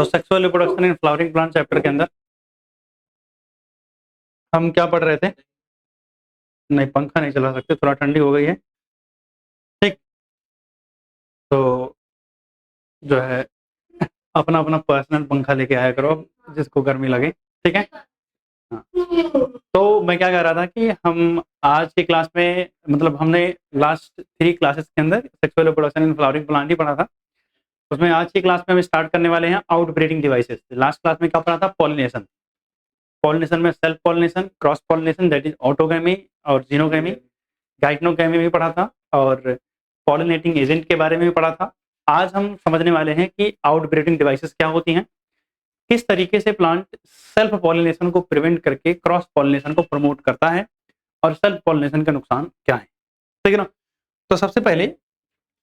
तो sexual reproduction in flowering plant chapter के अंदर हम क्या पढ़ रहे थे? नहीं, पंखा नहीं चला सकते, थोड़ा ठंडी हो गई है। ठीक, तो जो है अपना अपना पर्सनल पंखा लेके आया करो जिसको गर्मी लगे। ठीक है। हाँ। तो मैं क्या कह रहा था कि हम आज की क्लास में, मतलब हमने लास्ट 3 क्लासेस के अंदर sexual reproduction in flowering plant ही पढ़ा था। उसमें आज की क्लास में हम स्टार्ट करने वाले हैं out breeding devices. Last class में क्या पढ़ा था? पॉलिनेशन। पॉलिनेशन में self pollination, cross pollination that is autogamy और जीनोगैमी, गाइटनोगैमी भी पढ़ा था, और पॉलिनेटिंग एजेंट के बारे में भी पढ़ा था। आज हम समझने वाले हैं कि आउट ब्रीडिंग डिवाइसेस क्या होती हैं, किस तरीके से प्लांट सेल्फ पॉलिनेशन को प्रिवेंट करके क्रॉस पॉलिनेशन को प्रमोट करता है, और सेल्फ पॉलिनेशन का नुकसान क्या है। ठीक है ना? तो सबसे पहले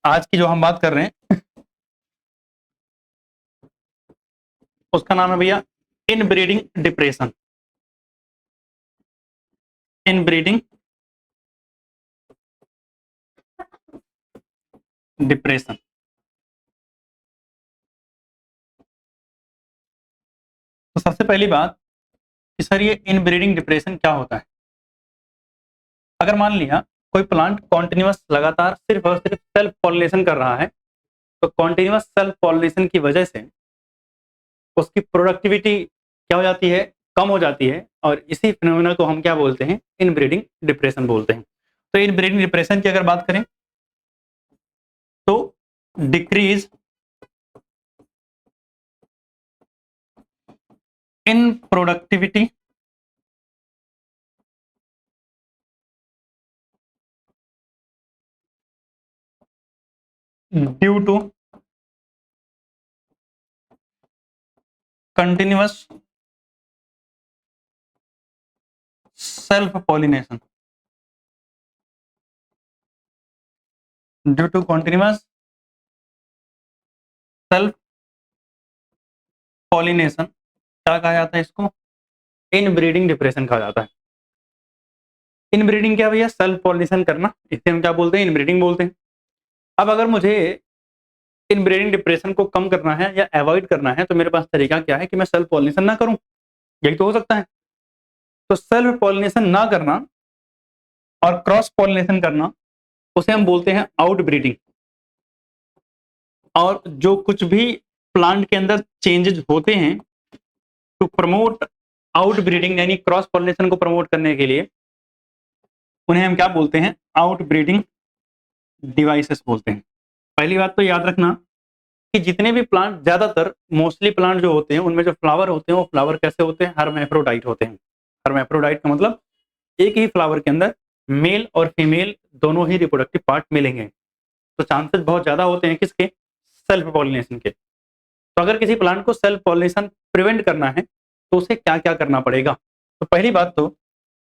आज की जो हम बात कर रहे हैं उसका नाम है भैया इनब्रीडिंग डिप्रेशन। Inbreeding depression. तो सबसे पहली बात कि सर ये इनब्रीडिंग डिप्रेशन क्या होता है। अगर मान लिया कोई प्लांट कॉन्टिन्यूअस लगातार सिर्फ और सिर्फ सेल्फ पॉलिनेशन कर रहा है, तो कॉन्टिन्यूअस सेल्फ पॉलिनेशन की वजह से उसकी प्रोडक्टिविटी क्या हो जाती है? कम हो जाती है, और इसी फिनोमेना को हम क्या बोलते हैं? इनब्रीडिंग डिप्रेशन बोलते हैं। तो इनब्रीडिंग डिप्रेशन की अगर बात करें तो decrease in productivity due to continuous self pollination. Due to continuous self pollination क्या कहा जाता है? इसको इनब्रीडिंग डिप्रेशन कहा जाता है। इनब्रीडिंग क्या भैया? सेल्फ पॉलिनेशन करना, इसे हम क्या बोलते हैं? इनब्रीडिंग बोलते हैं। अब अगर मुझे इनब्रीडिंग डिप्रेशन को कम करना है या अवॉइड करना है, तो मेरे पास तरीका क्या है कि मैं सेल्फ पॉलिनेशन ना करूं। यही तो हो सकता है। तो सेल्फ पॉलिनेशन ना करना और क्रॉस पॉलिनेशन करना, उसे हम बोलते हैं आउट ब्रीडिंग। और जो कुछ भी प्लांट के अंदर चेंजेस होते हैं टू प्रमोट आउट ब्रीडिंग यानी क्रॉस पॉलिनेशन को प्रमोट करने के लिए, उन्हें हम क्या बोलते हैं? आउट ब्रीडिंग डिवाइसेस बोलते हैं। पहली बात तो याद रखना कि जितने भी प्लांट, ज्यादातर मोस्टली प्लांट जो होते हैं उनमें जो फ्लावर होते हैं वो फ्लावर कैसे होते हैं? हर्मैफ्रोडाइट होते हैं। हर्मैफ्रोडाइट का मतलब एक ही फ्लावर के अंदर मेल और फीमेल दोनों ही रिप्रोडक्टिव पार्ट मिलेंगे। तो चांसेस बहुत ज्यादा होते हैं किसके? सेल्फ पॉलिनेशन के। तो अगर किसी प्लांट को सेल्फ पॉलिनेशन प्रिवेंट करना है तो उसे क्या क्या करना पड़ेगा? तो पहली बात तो,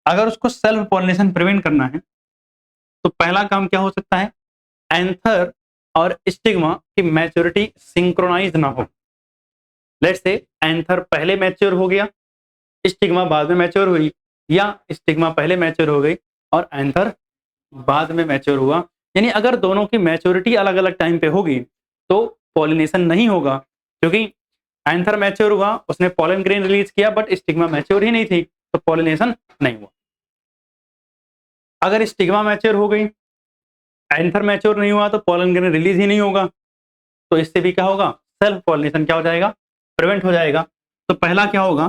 अगर उसको सेल्फ पॉलिनेशन प्रिवेंट करना है तो पहला काम क्या हो सकता है? एंथर और स्टिग्मा की मैच्योरिटी सिंक्रोनाइज ना हो। लेट्स से एंथर पहले मैच्योर हो गया, स्टिग्मा बाद में मैच्योर हुई, या स्टिग्मा पहले मैच्योर हो गई और एंथर बाद में मैच्योर हुआ। यानी अगर दोनों की मैच्योरिटी अलग अलग टाइम पे होगी तो पॉलिनेशन नहीं होगा, क्योंकि एंथर मैच्योर हुआ, उसने पॉलन ग्रेन रिलीज किया, बट स्टिग्मा मैच्योर ही नहीं थी, तो पॉलिनेशन नहीं हुआ। अगर स्टिग्मा मैच्योर हो गई, एंथर मैच्योर नहीं हुआ, तो पॉलन ग्रेन रिलीज ही नहीं होगा, तो इससे भी क्या होगा? सेल्फ पॉलिनेशन क्या हो जाएगा? प्रिवेंट हो जाएगा। तो पहला क्या होगा?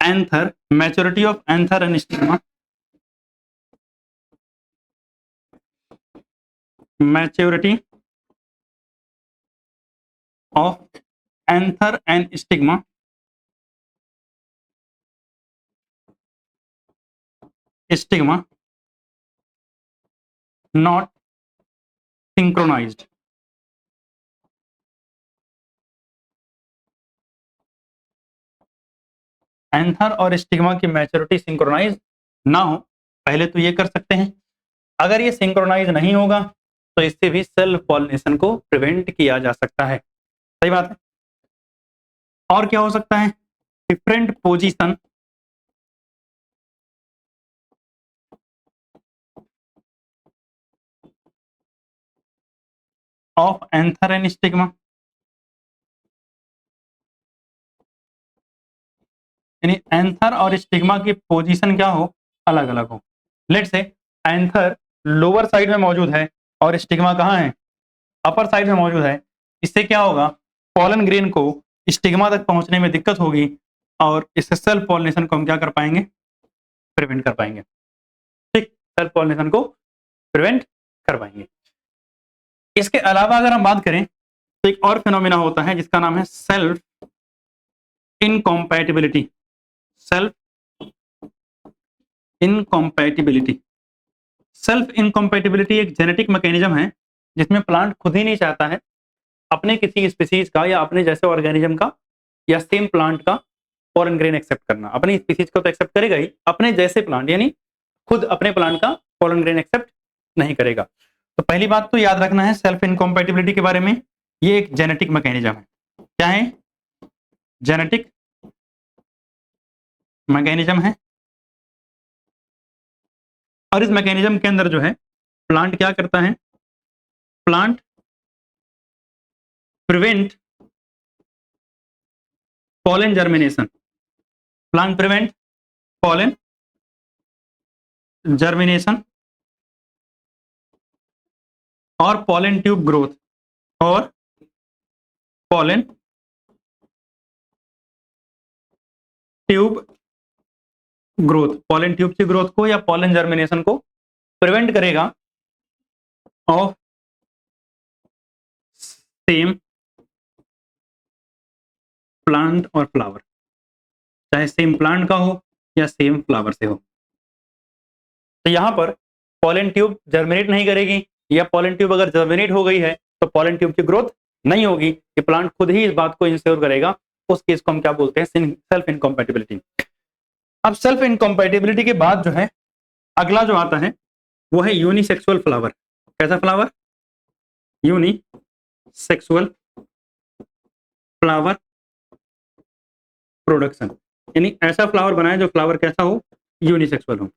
Anther, maturity of anther and stigma, maturity of anther and stigma stigma not synchronized. Anther और स्टिग्मा की मैच्योरिटी सिंक्रोनाइज ना हो, पहले तो ये कर सकते हैं। अगर ये सिंक्रोनाइज नहीं होगा तो इससे भी सेल्फ पॉलिनेशन को प्रिवेंट किया जा सकता है। सही बात है। और क्या हो सकता है? Different position of anther and stigma, यानी एंथर और स्टिग्मा की पोजीशन क्या हो, अलग अलग हो। लेट से एंथर लोअर साइड में मौजूद है और स्टिग्मा कहाँ है, अपर साइड में मौजूद है। इससे क्या होगा, पॉलन ग्रेन को स्टिग्मा तक पहुंचने में दिक्कत होगी और इस सेल्फ पॉलिनेशन को हम क्या कर पाएंगे, प्रिवेंट कर पाएंगे। ठीक, सेल्फ पॉलिनेशन को प्रिवेंट कर पाएंगे। इसके अलावा अगर हम बात करें तो एक और फिनोमिना होता है जिसका नाम है सेल्फ इनकॉम्पैटिबिलिटी। सेल्फ इनकॉम्पैटिबिलिटी, सेल्फ इनकॉम्पैटिबिलिटी एक जेनेटिक मैकेनिज्म है जिसमें प्लांट खुद ही नहीं चाहता है अपने किसी स्पीसीज का या अपने जैसे ऑर्गेनिज्म का या सेम प्लांट का फॉरेन ग्रेन एक्सेप्ट करना। अपनी स्पीसीज को तो एक्सेप्ट करेगा ही, अपने जैसे प्लांट यानी खुद अपने प्लांट का फॉरेन ग्रेन एक्सेप्ट नहीं करेगा। तो पहली बात तो याद रखना है सेल्फ इनकॉम्पैटिबिलिटी के बारे में, ये एक जेनेटिक मैकेनिज्म है। क्या है, जेनेटिक मैकेनिज्म है। और इस मैकेनिज्म के अंदर जो है प्लांट क्या करता है, plant prevent pollen germination, plant prevent pollen germination और पॉलन ट्यूब ग्रोथ और pollen tube growth, pollen tube की ग्रोथ को या पॉलन जर्मिनेशन को प्रिवेंट करेगा ऑफ सेम प्लांट और फ्लावर, चाहे सेम प्लांट का हो या सेम फ्लावर से हो। तो यहां पर पॉलन ट्यूब जर्मिनेट नहीं करेगी या पॉलन ट्यूब अगर जर्मिनेट हो गई है तो पॉलन ट्यूब की ग्रोथ नहीं होगी, ये प्लांट खुद ही इस बात को इंश्योर करेगा। उस केस को हम क्या बोलते हैं, सेल्फ इनकॉम्पैटिबिलिटी। अब सेल्फ इनकॉम्पैटिबिलिटी के बाद जो है अगला जो आता है वो है यूनिसेक्सुअल फ्लावर। कैसा फ्लावर, यूनिसेक्सुअल फ्लावर प्रोडक्शन, यानी ऐसा फ्लावर बनाए जो फ्लावर कैसा हो, यूनिसेक्सुअल हो।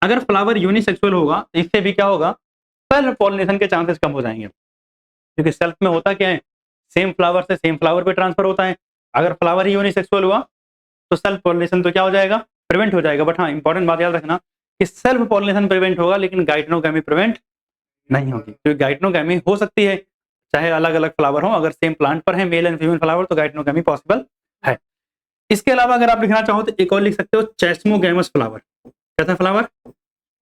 अगर फ्लावर यूनिसेक्सुअल होगा इससे भी क्या होगा, सेल्फ पॉलिनेशन के चांसेस कम हो जाएंगे, क्योंकि सेल्फ में होता क्या है, सेम फ्लावर से सेम फ्लावर पे ट्रांसफर होता है। अगर फ्लावर ही यूनिसेक्सुअल हुआ तो सेल्फ पॉलिनेशन तो क्या हो जाएगा, प्रिवेंट हो जाएगा। बट हाँ, इंपॉर्टेंट बात याद रखना कि सेल्फ पॉलिनेशन प्रिवेंट होगा लेकिन गाइटनोगैमी प्रिवेंट नहीं होगी, क्योंकि गाइटनोगैमी हो सकती है चाहे अलग अलग फ्लावर हो, अगर सेम प्लांट पर है मेल एंड फीमेल फ्लावर तो गाइटनोगैमी पॉसिबल है। इसके अलावा अगर आप लिखना चाहो तो एक और लिख सकते हो, चेस्मोगैमस फ्लावर। कैसा फ्लावर,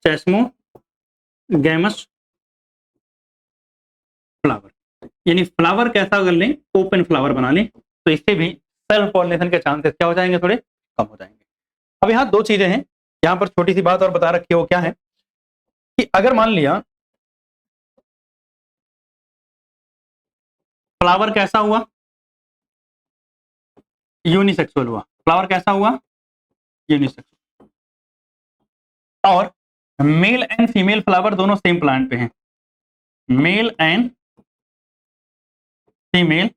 चेस्मोगैमस फ्लावर, यानी फ्लावर कैसा कर लें, ओपन फ्लावर बना लें, तो इससे भी सेल्फ पॉलिनेशन के चांसेस क्या हो जाएंगे, थोड़े कम हो जाएंगे। अब यहाँ दो चीजें हैं, यहाँ पर छोटी सी बात और बता रखी है, वो क्या है कि अगर मान लिया फ्लावर कैसा हुआ, यूनिसेक्सुअल हुआ, फ्लावर कैसा हुआ, यूनिसेक्सुअल, और मेल एंड फीमेल फ्लावर दोनों सेम प्लांट पे हैं, मेल एंड फीमेल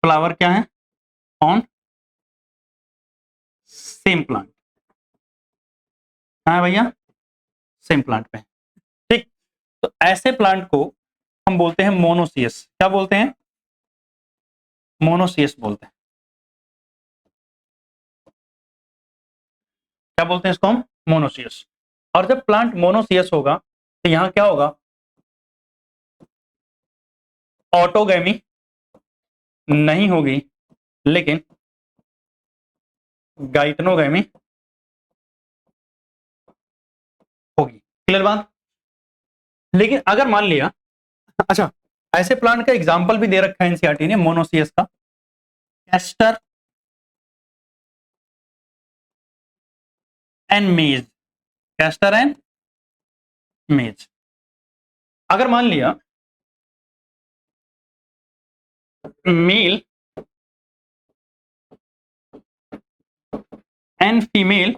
फ्लावर क्या है, ऑन सेम प्लांट है भैया, सेम प्लांट पे। ठीक, तो ऐसे प्लांट को हम बोलते हैं मोनोसियस। क्या बोलते हैं, मोनोसियस बोलते हैं। क्या बोलते हैं इसको हम, मोनोसियस। और जब प्लांट मोनोसियस होगा तो यहां क्या होगा, ऑटोगैमी नहीं होगी लेकिन गाइटनोगैमी होगी। क्लियर बात। लेकिन अगर मान लिया, अच्छा ऐसे प्लांट का एग्जांपल भी दे रखा है एनसीईआरटी ने मोनोसियस का, कैस्टर एंड मेज, कैस्टर एंड मेज। अगर मान लिया मेल एंड फीमेल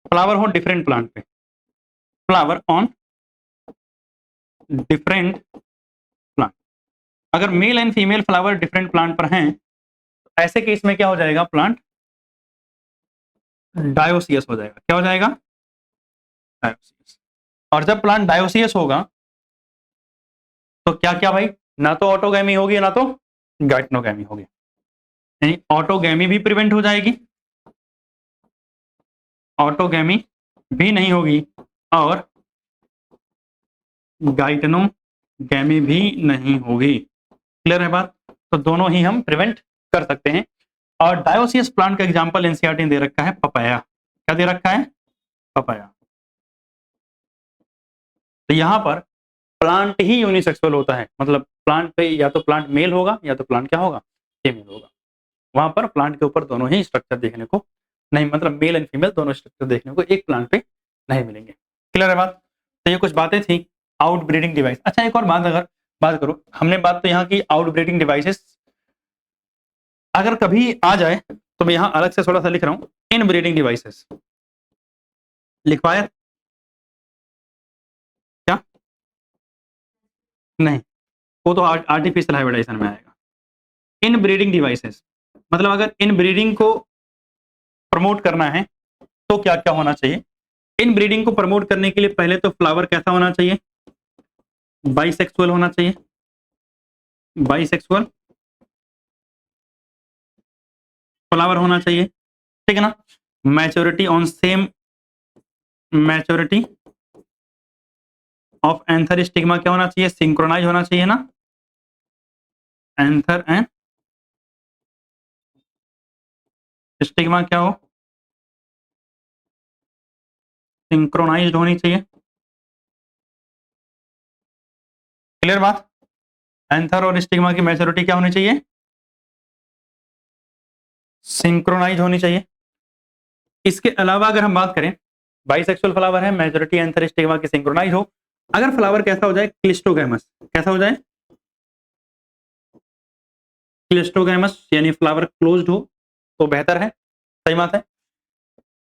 फ्लावर हो डिफरेंट प्लांट पे, फ्लावर ऑन डिफरेंट प्लांट, अगर male and female flower different plant पर हैं तो ऐसे केस में क्या हो जाएगा, प्लांट डायोसियस हो जाएगा। क्या हो जाएगा, डायोसियस। और जब प्लांट डायोसियस होगा तो क्या क्या भाई, ना तो ऑटोगैमी होगी ना तो गाइटनोगैमी होगी। यानी ऑटोगैमी भी प्रिवेंट हो जाएगी, ऑटोगैमी भी नहीं होगी, और गाइटेनोगैमी भी नहीं होगी। क्लियर है बात? तो दोनों ही हम प्रिवेंट कर सकते हैं। और डायोसियस प्लांट का एग्जांपल एनसीईआरटी ने दे रखा है पपाया। क्या दे रखा है? पपाया। तो यहां पर प्लांट ही यूनिसेक्सुअल होता है, मतलब प्लांट पे या तो प्लांट मेल होगा या तो प्लांट क्या होगा? फीमेल होगा। वहां पर प्लांट के ऊपर दोनों ही स्ट्रक्चर देखने को नहीं, मतलब मेल एंड फीमेल दोनों स्ट्रक्चर देखने को एक प्लांट पे नहीं मिलेंगे। क्लियर है बात? तो ये कुछ बातें थी आउट ब्रीडिंग डिवाइस। अच्छा, एक और बात अगर बात करो, हमने बात तो यहाँ की आउट ब्रीडिंग डिवाइसेस, अगर कभी आ जाए तो मैं यहाँ अलग से थोड़ा सा लिख रहा हूँ इन ब्रीडिंग डिवाइसेस। लिखवाया क्या? नहीं, वो तो आर्टिफिशियल हाइब्रिडाइजेशन में आएगा। इन ब्रीडिंग डिवाइसेस मतलब अगर इन ब्रीडिंग को प्रमोट करना है तो क्या क्या होना चाहिए? इन ब्रीडिंग को प्रमोट करने के लिए पहले तो फ्लावर कैसा होना चाहिए? बाइसेक्सुअल होना चाहिए, बाइसेक्सुअल फ्लावर होना चाहिए, ठीक है ना। Maturity on same maturity of anther stigma क्या होना चाहिए? सिंक्रोनाइज होना चाहिए ना, एंथर एंड स्टिग्मा क्या हो? सिंक्रोनाइज्ड होनी चाहिए। क्लियर बात? एंथर और स्टिग्मा की मैच्योरिटी क्या होनी चाहिए? सिंक्रोनाइज होनी चाहिए। इसके अलावा अगर हम बात करें, बाइसेक्सुअल फ्लावर है, मैच्योरिटी एंथर स्टिग्मा की सिंक्रोनाइज हो, अगर फ्लावर कैसा हो जाए? क्लिस्टोगैमस। कैसा हो जाए? क्लिस्टोगैमस यानी फ्लावर क्लोज्ड हो तो बेहतर है, सही बात है।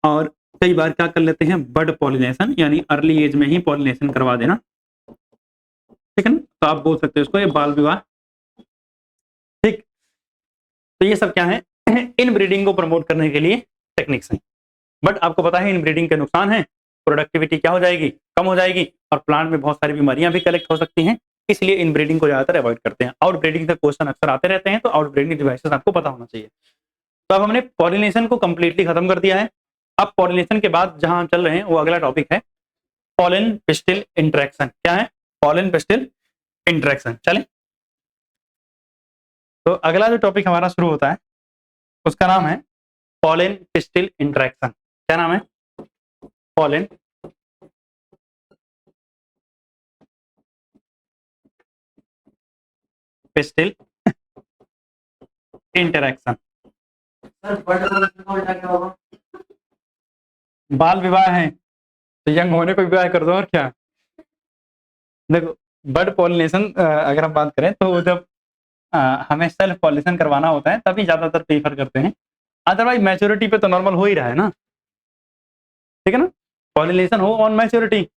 और कई बार क्या कर लेते हैं? बड पॉलिनेशन, यानी अर्ली एज में ही पॉलिनेशन करवा देना, ठीक है ना। तो आप बोल सकते हो इसको ये बाल विवाह, ठीक। तो ये सब क्या है? इन ब्रीडिंग को प्रमोट करने के लिए टेक्निक्स हैं। बट आपको पता है इन ब्रीडिंग के नुकसान है, प्रोडक्टिविटी क्या हो जाएगी? कम हो जाएगी, और प्लांट में बहुत सारी बीमारियां भी कलेक्ट हो सकती हैं, इसलिए इन ब्रीडिंग को ज्यादातर अवॉइड करते हैं। आउट ब्रीडिंग से क्वेश्चन अक्सर आते रहते हैं, तो आउट ब्रीडिंग डिवाइसेस आपको पता होना चाहिए। तो अब हमने पॉलिनेशन को कंप्लीटली खत्म कर दिया है। अब पॉलिनेशन के बाद जहां हम चल रहे हैं वो अगला टॉपिक है पॉलन पिस्टिल इंटरेक्शन। क्या है? Pollen pistil interaction. चले, तो अगला जो टॉपिक हमारा शुरू होता है उसका नाम है पॉलन पिस्टिल इंटरेक्शन। क्या नाम है? Pollen pistil interaction. बाल विवाह है तो यंग होने को विवाह कर दो, और क्या। देखो, बर्ड पॉलिनेशन अगर हम बात करें तो जब हमें सेल्फ पॉलिनेशन करवाना होता है तभी ज्यादातर प्रीफर करते हैं, अदरवाइज मैच्योरिटी पे तो नॉर्मल हो ही रहा है ना, ठीक है ना। पॉलिनेशन हो ऑन मैच्योरिटी,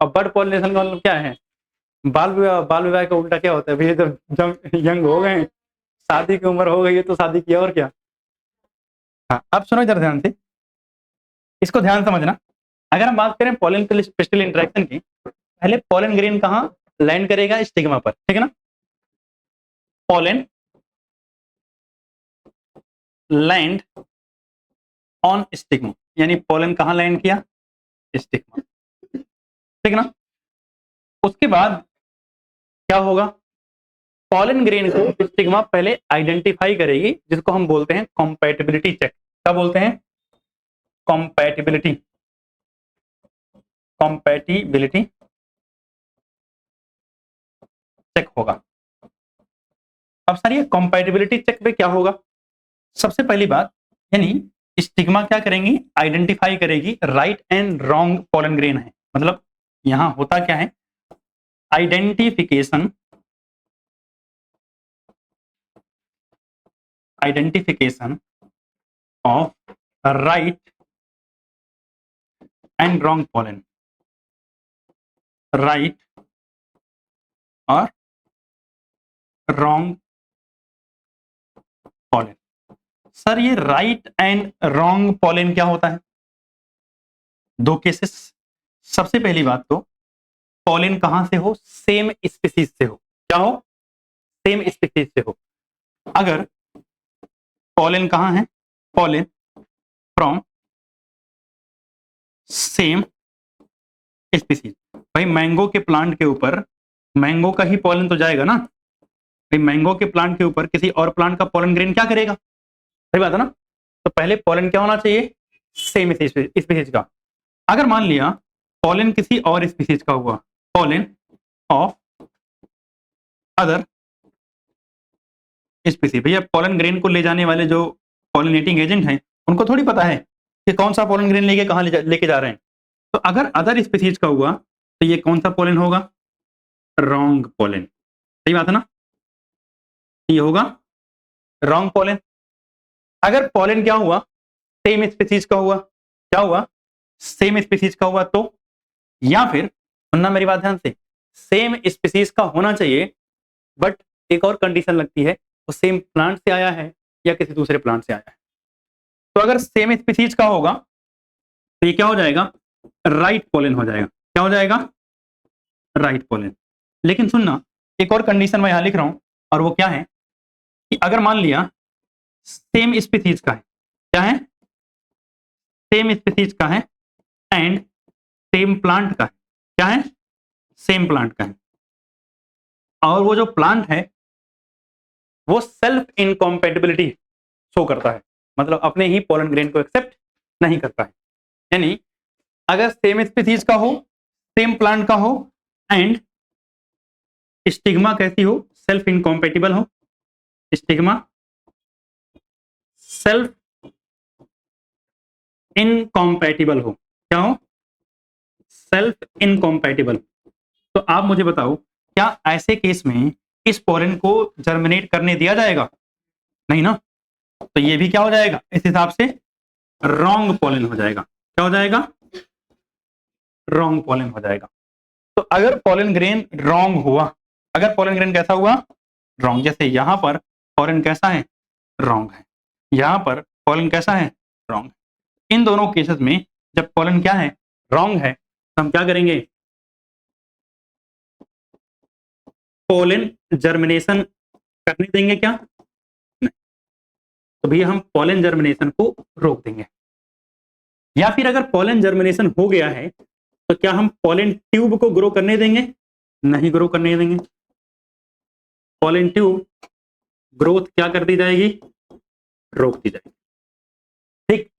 और बर्ड पॉलिनेशन का मतलब क्या है? बाल विवाह का उल्टा क्या होता है भैया? जब यंग हो गए, शादी की उम्र हो गई है तो शादी किया, और क्या। हाँ, अब सुनो इधर ध्यान से, इसको ध्यान समझना। अगर हम बात करें पॉलन पिस्टिल इंटरेक्शन की, पहले पॉलन ग्रेन कहाँ लैंड करेगा? स्टिग्मा पर, ठीक है ना। पॉलन लैंड ऑन स्टिग्मा, यानी पॉलन कहाँ लैंड किया? स्टिग्मा, ठीक है ना। उसके बाद क्या होगा? पॉलन ग्रेन को स्टिग्मा पहले आइडेंटिफाई करेगी, जिसको हम बोलते हैं कॉम्पैटिबिलिटी चेक। क्या बोलते हैं? कॉम्पैटिबिलिटी, कॉम्पैटिबिलिटी चेक होगा। अब सर ये कॉम्पैटिबिलिटी चेक पे क्या होगा? सबसे पहली बात, यानी स्टिग्मा क्या करेंगी? आइडेंटिफाई करेगी right and wrong pollen grain है। मतलब यहां होता क्या है? Identification identification of right and wrong pollen, right और रॉन्ग पॉलन। सर ये राइट एंड रॉन्ग पॉलन क्या होता है? दो केसेस। सबसे पहली बात तो पॉलन कहां से हो? सेम स्पीसीज से हो। क्या हो? सेम स्पीसीज से हो। अगर पॉलन कहाँ है, पॉलन फ्रॉम सेम स्पीसीज। भाई मैंगो के प्लांट के ऊपर मैंगो का ही पॉलन तो जाएगा ना, भाई मैंगो के प्लांट के ऊपर किसी और प्लांट का पॉलन ग्रेन क्या करेगा, सही बात है ना। तो पहले पॉलन क्या होना चाहिए, सेम स्पीसीज का। अगर मान लिया पॉलन किसी और स्पीसीज का हुआ, पॉलन ऑफ अदर स्पीसीज, भैया पॉलन ग्रेन को ले जाने वाले जो पॉलिनेटिंग एजेंट हैं उनको थोड़ी पता है कि कौन सा पॉलन ग्रेन लेके कहाँ लेके जा रहे हैं। तो अगर अदर स्पीसीज का हुआ तो ये कौन सा पॉलन होगा, रॉन्ग पॉलन, सही बात है ना, ये होगा रॉन्ग पॉलन। अगर पॉलन क्या हुआ, सेम स्पीसीज का हुआ, क्या हुआ, सेम स्पीसीज का हुआ, तो या फिर सुनना मेरी बात ध्यान से, सेम स्पीसीज का होना चाहिए बट एक और कंडीशन लगती है, वो सेम प्लांट से आया है या किसी दूसरे प्लांट से आया है। तो अगर सेम स्पीसीज का होगा तो ये क्या हो जाएगा, राइट पॉलन हो जाएगा, क्या हो जाएगा, राइट पॉलन। लेकिन सुनना, एक और कंडीशन मैं यहां लिख रहा हूं, और वो क्या है कि अगर मान लिया सेम स्पीसीज का है, क्या है, सेम स्पीसीज का है एंड सेम प्लांट का है, क्या है, सेम प्लांट का है, और वो जो प्लांट है वो सेल्फ इनकॉम्पेटिबिलिटी शो करता है, मतलब अपने ही पॉलन ग्रेन को एक्सेप्ट नहीं करता है। यानी अगर सेम स्पीसीज का हो, सेम प्लांट का हो एंड स्टिग्मा कैसी हो, सेल्फ इनकॉम्पेटिबल हो, स्टिग्मा सेल्फ इनकॉम्पैटिबल हो, क्या हो, सेल्फ इनकॉम्पैटिबल। तो आप मुझे बताओ क्या ऐसे केस में इस पॉलन को जर्मिनेट करने दिया जाएगा, नहीं ना, तो ये भी क्या हो जाएगा, इस हिसाब से रॉन्ग पॉलन हो जाएगा, क्या हो जाएगा, रॉन्ग पॉलन हो जाएगा। तो अगर पॉलन ग्रेन रॉन्ग हुआ, अगर पॉलन ग्रेन कैसा हुआ, रॉन्ग, जैसे यहां पर पॉलन कैसा है, रॉन्ग है, यहां पर पॉलन कैसा है, रॉन्ग है। इन दोनों केसेस में जब पॉलन क्या है, रॉन्ग है, तो हम क्या करेंगे, पॉलन जर्मिनेशन करने देंगे क्या, नहीं, तो भैया हम पॉलन जर्मिनेशन को रोक देंगे। या फिर अगर पॉलन जर्मिनेशन हो गया है तो क्या हम पॉलन ट्यूब को ग्रो करने देंगे, नहीं ग्रो करने देंगे, पॉलन ट्यूब ग्रोथ क्या कर दी जाएगी, रोक दी जाएगी। ठीक,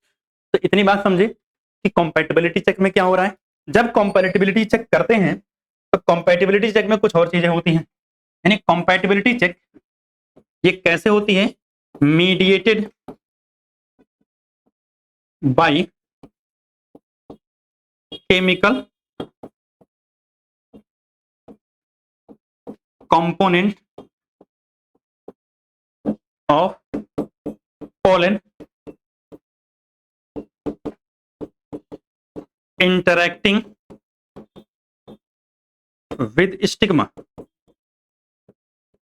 तो इतनी बात समझे कि कंपैटिबिलिटी चेक में क्या हो रहा है। जब कंपैटिबिलिटी चेक करते हैं तो कंपैटिबिलिटी चेक में कुछ और चीजें होती हैं, यानी कंपैटिबिलिटी चेक ये कैसे होती है, mediated by chemical component of pollen interacting with stigma।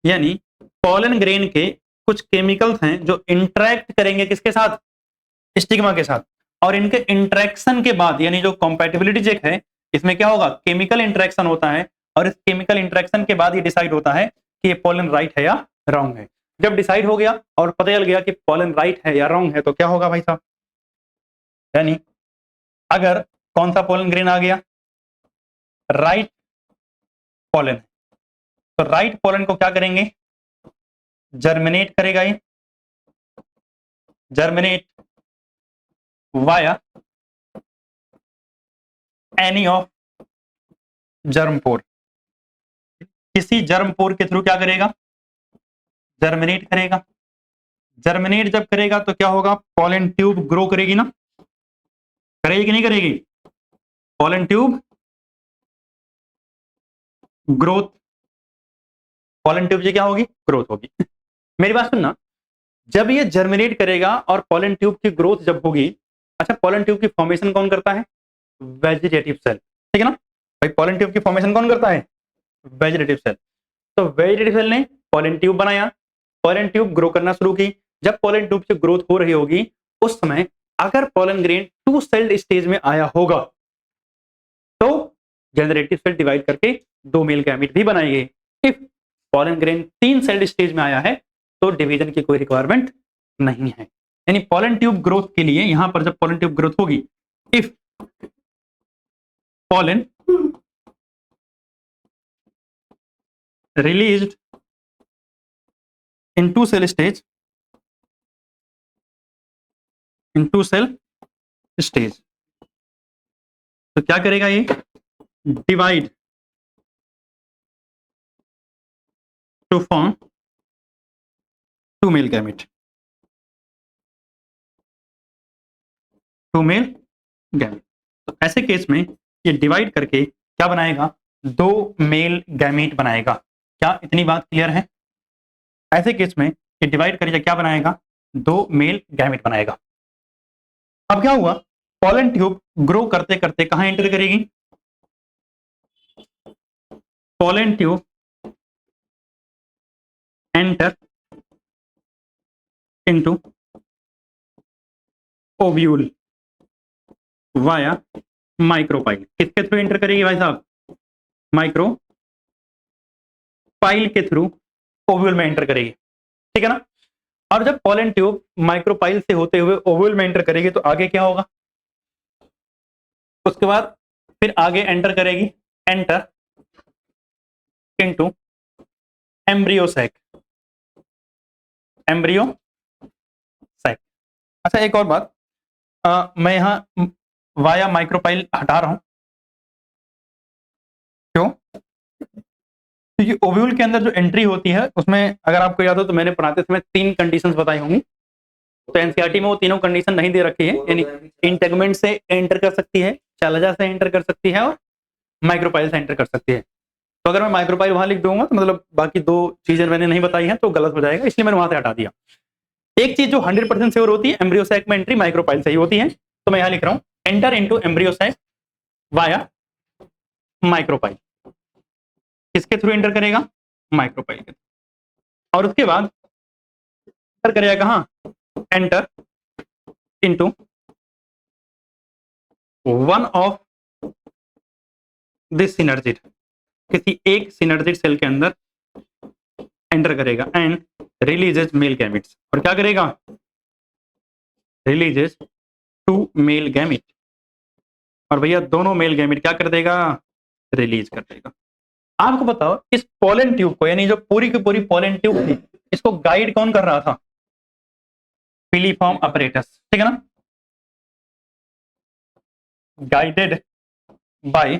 यानी पॉलन ग्रेन के कुछ केमिकल्स हैं जो इंटरेक्ट करेंगे किसके साथ, स्टिग्मा के साथ, और इनके इंटरेक्शन के बाद, यानी जो कंपैटिबिलिटी चेक है इसमें क्या होगा, केमिकल इंटरेक्शन होता है, और इस केमिकल इंटरेक्शन के बाद ये डिसाइड होता है कि ये पॉलन राइट है या रॉन्ग है। जब डिसाइड हो गया और पता चल गया कि पॉलन राइट है या रॉन्ग है तो क्या होगा भाई साहब, यानी अगर कौन सा पॉलन ग्रेन आ गया, राइट पॉलन, तो राइट पॉलन को क्या करेंगे, जर्मिनेट करेगा, ये germinate via any of germ pore, किसी जर्मपोर के थ्रू क्या करेगा, जर्मिनेट करेगा। जर्मिनेट जब करेगा तो क्या होगा, पॉलन ट्यूब ग्रो करेगी ना, करेगी कि नहीं करेगी, pollen tube growth, pollen tube से क्या होगी, ग्रोथ होगी। मेरी बात सुनना, जब ये जर्मिनेट करेगा और पॉलन ट्यूब की ग्रोथ जब होगी, अच्छा पॉलन ट्यूब की फॉर्मेशन कौन करता है, वेजिटेटिव सेल, ठीक है ना भाई, पॉलन ट्यूब की फॉर्मेशन कौन करता है, वेजिटेटिव सेल। तो वेजिटेटिव सेल ने पॉलन ट्यूब बनाया, पॉलन ट्यूब ग्रो करना शुरू की। जब पॉलन ट्यूब से ग्रोथ हो रही होगी उस समय अगर पॉलन ग्रेन 2 सेल्ड स्टेज में आया होगा तो जनरेटिव सेल डिवाइड करके 2 मेल गैमेट भी बनाएंगे। If pollen grain 3 sailed stage में आया है तो डिवीजन की कोई रिक्वायरमेंट नहीं है। यानी पॉलन ट्यूब ग्रोथ के लिए यहां पर जब पॉलन ट्यूब ग्रोथ होगी, if pollen released in two cell stage, तो क्या करेगा ये, divide to form two male gamete, तो ऐसे केस में ये डिवाइड करके क्या बनाएगा, 2 मेल गैमेट बनाएगा। क्या इतनी बात क्लियर है? ऐसे केस में ये डिवाइड करके क्या बनाएगा, 2 मेल गैमेट बनाएगा। अब क्या हुआ, पॉलन ट्यूब ग्रो करते करते कहां एंटर करेगी, pollen tube enter into ovule via micropyle. किसके थ्रू एंटर करेगी भाई साहब, माइक्रोपाइल के थ्रू ओव्यूल में एंटर करेगी, ठीक है ना। और जब पॉलन ट्यूब माइक्रोपाइल से होते हुए ओव्यूल में एंटर करेगी तो आगे क्या होगा, उसके बाद फिर आगे एंटर करेगी, एंटर इनटू एम्ब्रियो सैक, अच्छा एक और बात, मैं यहां वाया माइक्रोपाइल हटा रहा हूं, क्यों, क्योंकि ओव्यूल के अंदर जो एंट्री होती है उसमें अगर आपको याद हो तो मैंने पढ़ाते समय 3 कंडीशंस बताई होंगी, तो एनसीईआरटी में वो तीनों कंडीशन नहीं दे रखी है, यानी इंटेगमेंट से एंटर कर सकती है, शैलजा से एंटर कर सकती है और माइक्रोपाइल से एंटर कर सकती है। तो अगर मैं माइक्रोपाइल वहां लिख दूंगा तो मतलब बाकी 2 चीजें मैंने नहीं बताई हैं तो गलत हो जाएगा, इसलिए मैंने वहां से हटा दिया। एक चीज जो 100% श्योर होती है, एम्ब्रियो सैक में एंट्री माइक्रोपाइल से ही होती है, तो मैं यहां लिख रहा हूं enter into embryo sac via micropyle. किसके थ्रू एंटर करेगा, माइक्रोपाइल के थ्रू। और उसके बाद एंटर करेगा कहां, enter into one of this synergid, किसी एक सिनर्जिड सेल के अंदर एंटर करेगा एंड रिलीजेस मेल गैमेट्स, और क्या करेगा, रिलीजेस 2 मेल गैमेट, और भैया दोनों मेल गैमेट क्या कर देगा, रिलीज कर देगा। आपको बताओ इस पॉलन ट्यूब को, यानी जो पूरी की पूरी पॉलन ट्यूब थी, इसको गाइड कौन कर रहा था, फिलीफॉर्म अपरेटस, ठीक है ना, guided by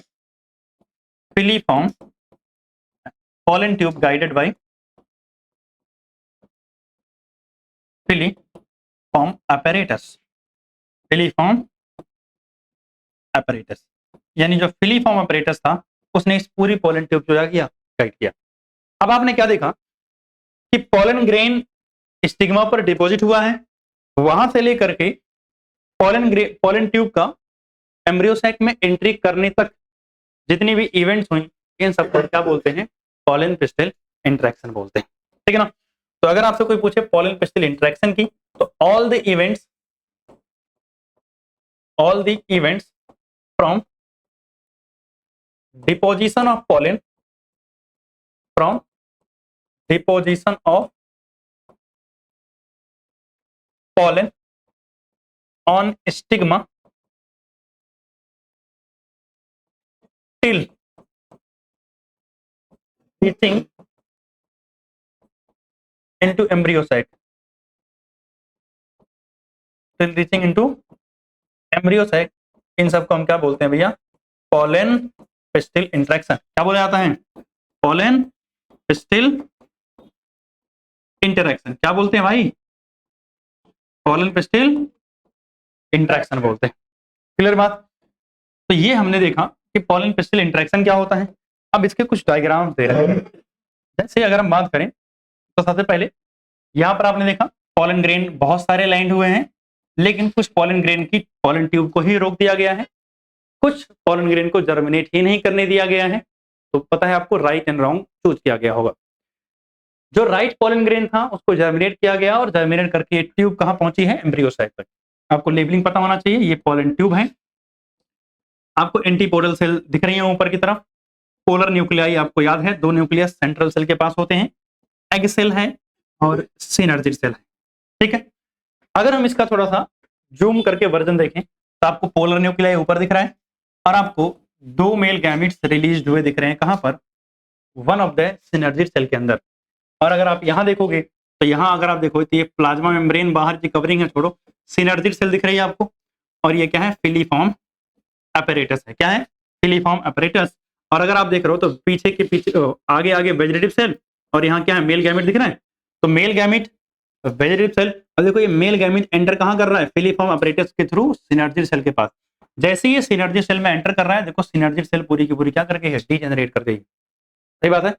filiform, pollen tube guided by filiform apparatus, यानी जो फिलीफॉर्म अपरेटस था उसने इस पूरी पॉलन ट्यूब को क्या किया, गाइड किया। अब आपने क्या देखा कि पॉलन ग्रेन स्टिग्मा पर डिपॉजिट हुआ है, वहां से लेकर के पॉलन ट्यूब का एम्ब्रियो सैक में एंट्री करने तक जितनी भी इवेंट्स हुई, इन सबको क्या बोलते हैं, पॉलन पिस्टिल इंटरेक्शन बोलते हैं, ठीक है ना। तो अगर आपसे कोई पूछे पॉलन पिस्टिल इंटरेक्शन की, तो all the events from deposition of pollen on stigma till reaching into embryo sac, इन सबको हम क्या बोलते हैं भैया, पॉलन पिस्टिल इंटरेक्शन। क्या बोला जाता है, पॉलन पिस्टिल इंटरेक्शन। क्या बोलते हैं भाई, पॉलन पिस्टिल इंटरेक्शन बोलते हैं। क्लियर बात। तो ये हमने देखा कि पॉलन पिस्टिल इंटरेक्शन क्या होता है। अब इसके कुछ डायग्राम्स दे रहे हैं। जैसे अगर हम बात करें तो सबसे पहले यहां पर आपने देखा पॉलन ग्रेन बहुत सारे लाइंड हुए हैं, लेकिन कुछ पॉलन ग्रेन की पॉलन ट्यूब को ही रोक दिया गया है, कुछ पॉलन ग्रेन को जर्मिनेट ही नहीं करने दिया गया है। तो पता है आपको राइट एंड रॉन्ग चूज किया गया होगा। जो राइट पॉलन ग्रेन था उसको जर्मिनेट किया गया और जर्मिनेट करके ट्यूब कहां पहुंची है, एम्ब्रियो साइट तक। आपको लेबलिंग पता होना चाहिए। ये पॉलन ट्यूब है। आपको एंटीपोडल सेल दिख रही है ऊपर की तरफ। पोलर न्यूक्लियाई आपको याद है, 2 न्यूक्लियस सेंट्रल सेल के पास होते हैं। एग सेल है और सिनर्जिड सेल है। ठीक है। अगर हम इसका थोड़ा सा जूम करके वर्जन देखें तो आपको पोलर न्यूक्लियाई ऊपर दिख रहा है और आपको 2 मेल गैमेट्स रिलीज हुए दिख रहे हैं। कहां पर? One of the synergid cell के अंदर। और अगर आप यहां देखोगे तो यहां अगर आप देखो तो ये प्लाज्मा मेम्ब्रेन बाहर की कवरिंग है, छोड़ो, सिनर्जिड सेल दिख रही है आपको। और ये क्या है? फिलीफॉर्म अपैरेटस है। क्या है? Filiform apparatus. और अगर आप देख रहे हो तो पीछे के पीछे आगे आगे वेजिटेटिव सेल और यहाँ क्या है? मेल गैमेट दिख रहा है। तो मेल गैमेट, वेजिटेटिव सेल, और देखो ये मेल गैमेट एंटर कहाँ कर रहा है? फिलीफॉर्म अपैरेटस के थ्रू सिनर्जिड सेल के पास। जैसे ही सिनर्जिड सेल में एंटर कर रहा है, देखो सिनर्जिड सेल पूरी की पूरी क्या करके है? डीजेनरेट कर गई। सही बात है।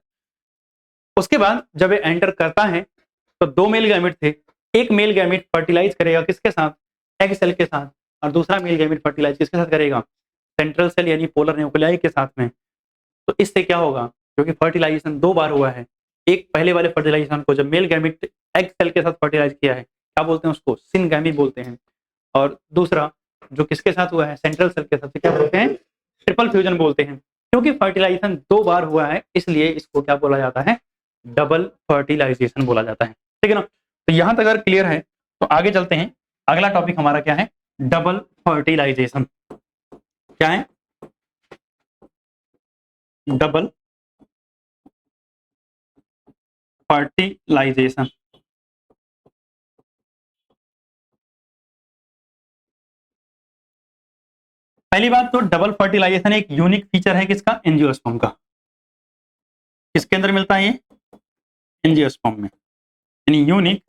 उसके बाद जब ये एंटर करता है तो 2 मेल गैमेट थे। एक मेल गैमेट फर्टिलाइज करेगा किसके साथ? एग सेल के साथ। और दूसरा मेल गैमेट फर्टिलाइज किसके साथ करेगा? सेंट्रल सेल यानी पोलर न्यूक्लियाई के साथ में। तो इससे क्या होगा? क्योंकि फर्टिलाइजेशन 2 बार हुआ है। एक पहले वाले फर्टिलाइजेशन को जब मेल गैमेट एग सेल के साथ फर्टिलाइज किया है, क्या बोलते हैं उसको? सिनगैमी बोलते हैं। और दूसरा जो किसके साथ हुआ है? सेंट्रल सेल के साथ, क्या बोलते हैं? ट्रिपल फ्यूजन बोलते हैं। क्योंकि फर्टिलाइजेशन 2 बार हुआ है इसलिए इसको क्या बोला जाता है? डबल फर्टिलाइजेशन बोला जाता है। ठीक है ना? तो यहां तक अगर क्लियर है तो आगे चलते हैं। अगला टॉपिक हमारा क्या है? Double fertilization. क्या है? Double fertilization. पहली बात तो डबल फर्टिलाइजेशन एक यूनिक फीचर है किसका? एंजियोस्पर्म का। किसके अंदर मिलता है ये? एंजियोस्पर्म में। यानी यूनिक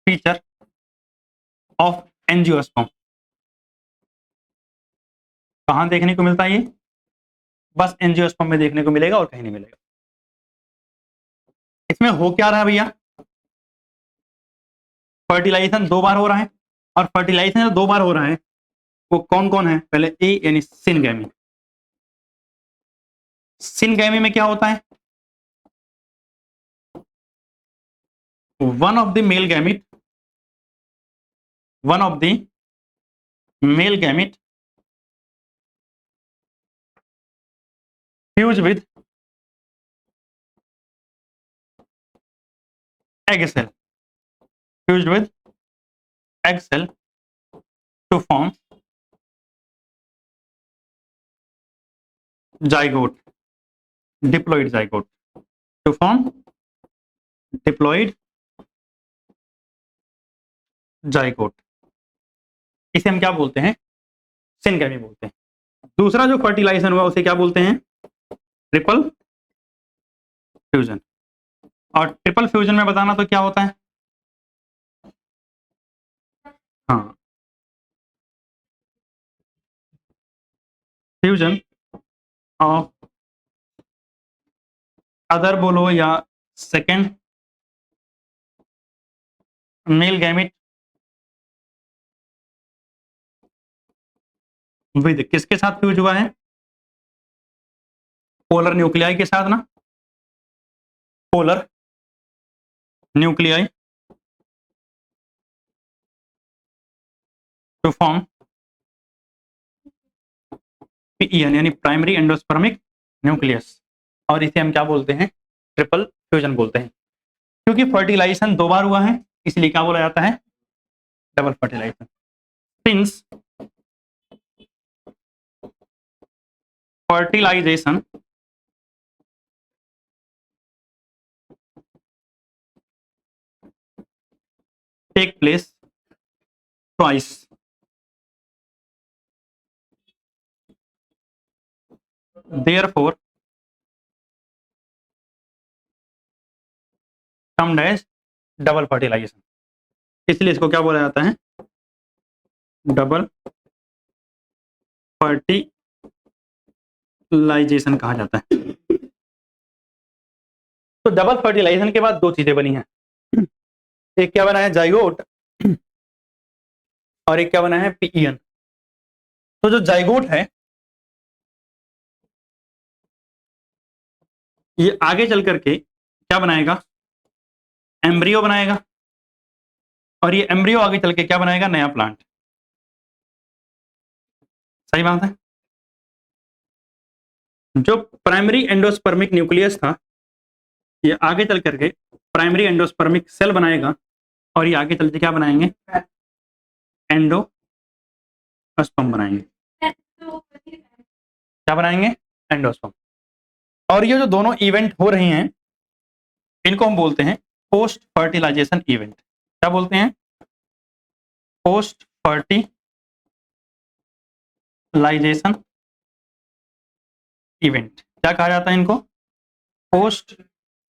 फीचर ऑफ एंजियोस्पर्म। कहां देखने को मिलता है ये? बस एंजियोस्पर्म में देखने को मिलेगा और कहीं नहीं मिलेगा। इसमें हो क्या रहा है भैया? फर्टिलाइजेशन 2 बार हो रहा है। और फर्टिलाइजेशन जो 2 बार हो रहा है वो कौन कौन है? पहले ए यानी सिनगैमी। सिनगैमी में क्या होता है? One of the male gamete, one of the male gamete fuse with egg cell, fused with egg cell to form zygote, diploid zygote, to form diploid zygote। इसे हम क्या बोलते हैं? सिनगैमी बोलते हैं। दूसरा जो फर्टिलाइजेशन हुआ उसे क्या बोलते हैं? Triple fusion. और ट्रिपल फ्यूजन में बताना तो क्या होता है? हाँ, फ्यूजन ऑफ अदर बोलो या सेकेंड मेल गैमिट विद किसके साथ फ्यूज हुआ है? पोलर न्यूक्लियाई के साथ ना। Polar nuclei to form PEN यानी प्राइमरी एंडोस्पर्मिक न्यूक्लियस। और इसे हम क्या बोलते हैं? ट्रिपल फ्यूजन बोलते हैं। क्योंकि फर्टिलाइजेशन 2 बार हुआ है इसलिए क्या बोला जाता है? Double fertilization. Since fertilization take place twice, therefore termed as double fertilization. इसलिए इसको क्या बोला जाता है? डबल फर्टिलाइजेशन कहा जाता है। तो डबल फर्टिलाइजेशन के बाद 2 चीजें बनी हैं। एक क्या बना है? जाइगोट। और एक क्या बना है? पीईएन। तो जो जाइगोट है ये आगे चल करके क्या बनाएगा? एम्ब्रियो बनाएगा। और ये एम्ब्रियो आगे चल के क्या बनाएगा? नया प्लांट। सही बात है। जो प्राइमरी एंडोस्पर्मिक न्यूक्लियस था ये आगे चल करके प्राइमरी एंडोस्पर्मिक सेल बनाएगा। और ये आगे चलते क्या बनाएंगे, एंडोस्पर्म बनाएंगे। क्या बनाएंगे, एंडोस्पर्म। और ये जो दोनों इवेंट हो रहे हैं इनको हम बोलते हैं पोस्ट फर्टिलाइजेशन इवेंट। क्या बोलते हैं, पोस्ट फर्टिलाइजेशन इवेंट। क्या कहा जाता है इनको, पोस्ट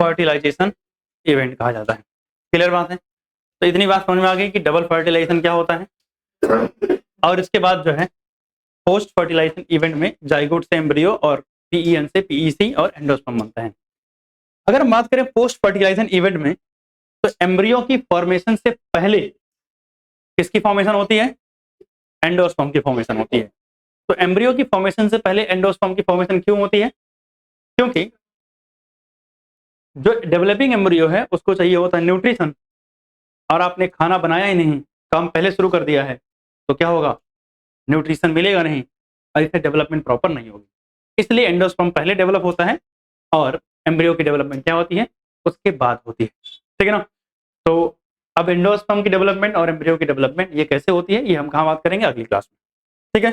फर्टिलाइजेशन इवेंट कहा जाता है। क्लियर बात है। तो इतनी बात समझ में आ गई कि डबल फर्टिलाइजेशन क्या होता है। और इसके बाद जो है पोस्ट फर्टिलाइजेशन इवेंट में जाइगोट से एम्ब्रियो और पीईएन से पीईसी और एंडोस्पर्म बनता है। अगर हम बात करें पोस्ट फर्टिलाइजेशन इवेंट में, तो एम्ब्रियो की फॉर्मेशन से पहले किसकी फॉर्मेशन होती है, एंडोस्पर्म की फॉर्मेशन होती है। तो एम्ब्रियो की फॉर्मेशन से पहले एंडोस्पर्म की फॉर्मेशन क्यों होती है, क्योंकि जो डेवलपिंग एम्ब्रियो है उसको चाहिए होता है न्यूट्रिशन, और आपने खाना बनाया ही नहीं, काम पहले शुरू कर दिया है, तो क्या होगा, न्यूट्रिशन मिलेगा नहीं और इससे डेवलपमेंट प्रॉपर नहीं होगी। इसलिए एंडोस्पर्म पहले डेवलप होता है और एम्ब्रियो की डेवलपमेंट क्या होती है, उसके बाद होती है। ठीक है ना। तो अब एंडोस्पर्म की डेवलपमेंट और एम्ब्रियो की डेवलपमेंट ये कैसे होती है, ये हम कहाँ बात करेंगे, अगली क्लास में। ठीक है।